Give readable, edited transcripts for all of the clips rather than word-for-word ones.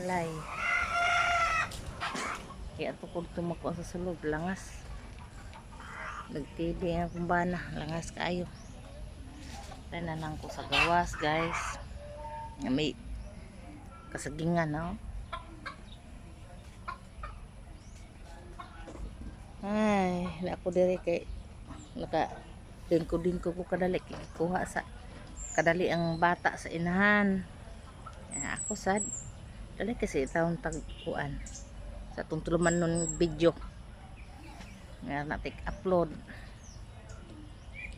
balay. Kaya ito kung tumako sa sulod, langas. Nag-TV ang kumbana, langas kaayo. Tanan ko sa gawas, guys. May kasagingan, no? Ay, ako diri kay naka dingko ko kadali kuha sa kadali ang bata sa inahan. Ako sad dali kasi taon tagkuan sa tuntuluman nun video nga natik upload.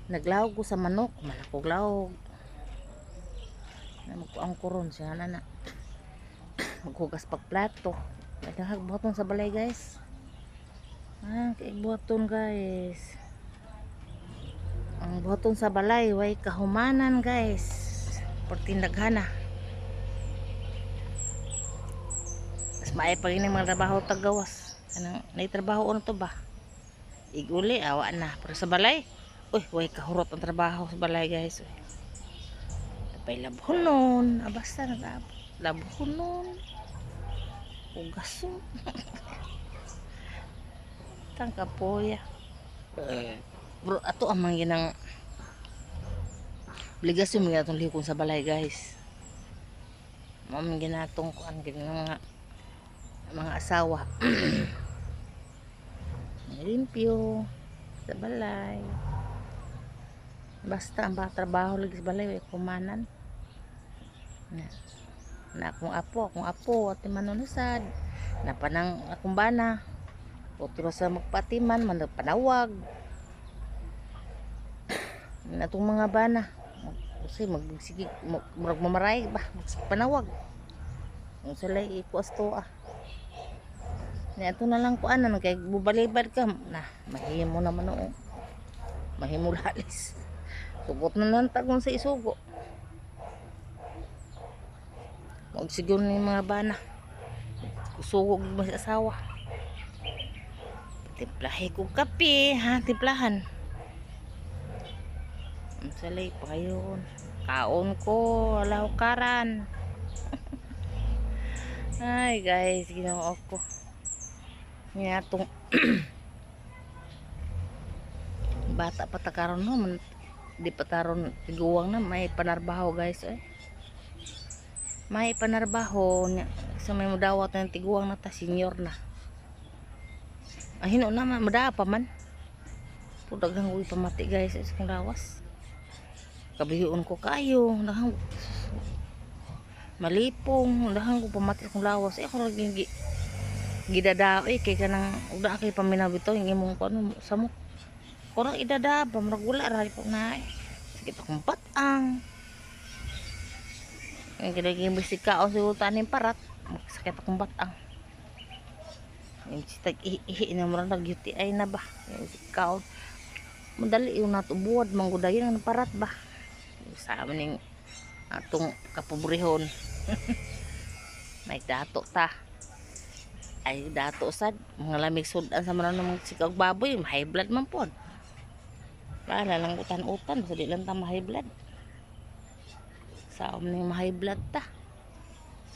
Naglawog ko sa manok, malakog lawog na magkuang kuron siya na maghugas pag plato. Kadahag buhaton sa balay, guys. Kay buhaton, guys. Ang buhaton sa balay way kahumanan, guys. Portindaghana. Mas maay pag ini mga trabaho tagawas. Kanang naitrabaho ano to ba? Iguli awa na. Pero sa balay, uy, way kahurot ang trabaho sa balay, guys. Tapay labhonon, basta labhonon. Ugaso. Tangka po ya. Bro, ato ang mga ginang obligasyon mga itong lihukon sa balay, guys. Mga ginatong kuan mga asawa. Limpyo sa balay. Basta ang trabaho lagi sa balay ay kumanan. Na akong apo at manunusad. Na panang akong bana. Otro sa magpatiman, panawag. Natong mga bana. Kasi magsigig, magmamaray ba? Panawag. Kung sila ikuas to ito na lang kuan na kay bubalibad ka. Na, mahimo naman o. Mahimo lalis. Sugot na lang tagong sa isugo. Magsiguro ni mga bana. Kusugog mo sa asawa. Timplahe ko kape, ha, timplahan. Ang salay pa yun. Kaon ko, wala ko karan. Ay, guys, ginawa ko. Nga itong bata patakaron no, di pataron tiguwang na, may panarbaho, guys. May panarbaho, sa may mudawat ng tiguwang na ta, senior na. Hino na mada pa man. Pudagang uy pamati, guys, sa kong lawas. Kabiyon ko kayo, dahang malipong, dahang ko pamati sa kong lawas. Ako naging gidadao kay kanang uda kay paminabito yung imong kuno samok. Kurang idada pa maragula ra po na. Sakit akong patang. Ang gidaging bisikaon sa utanin parat, sakit akong patang. Yung sitag ihi na murang nag-UTI na ba? Yung ikaw, madali yung natubuad, manggudayin ang parat ba? Sa amin yung atong kapobrehon. May dato ta. Ay dato sad, mga lamig sudan sa mga namang sikag baboy, high blood man po. Wala lang utan-utan, basta di lang ta high blood. Sa amin yung high blood ta.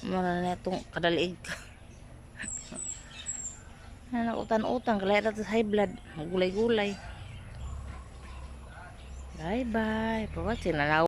Mara na itong kadaliig ka. Utan-utan, kalahit sa high blood, gulay-gulay. Bye-bye. For watching.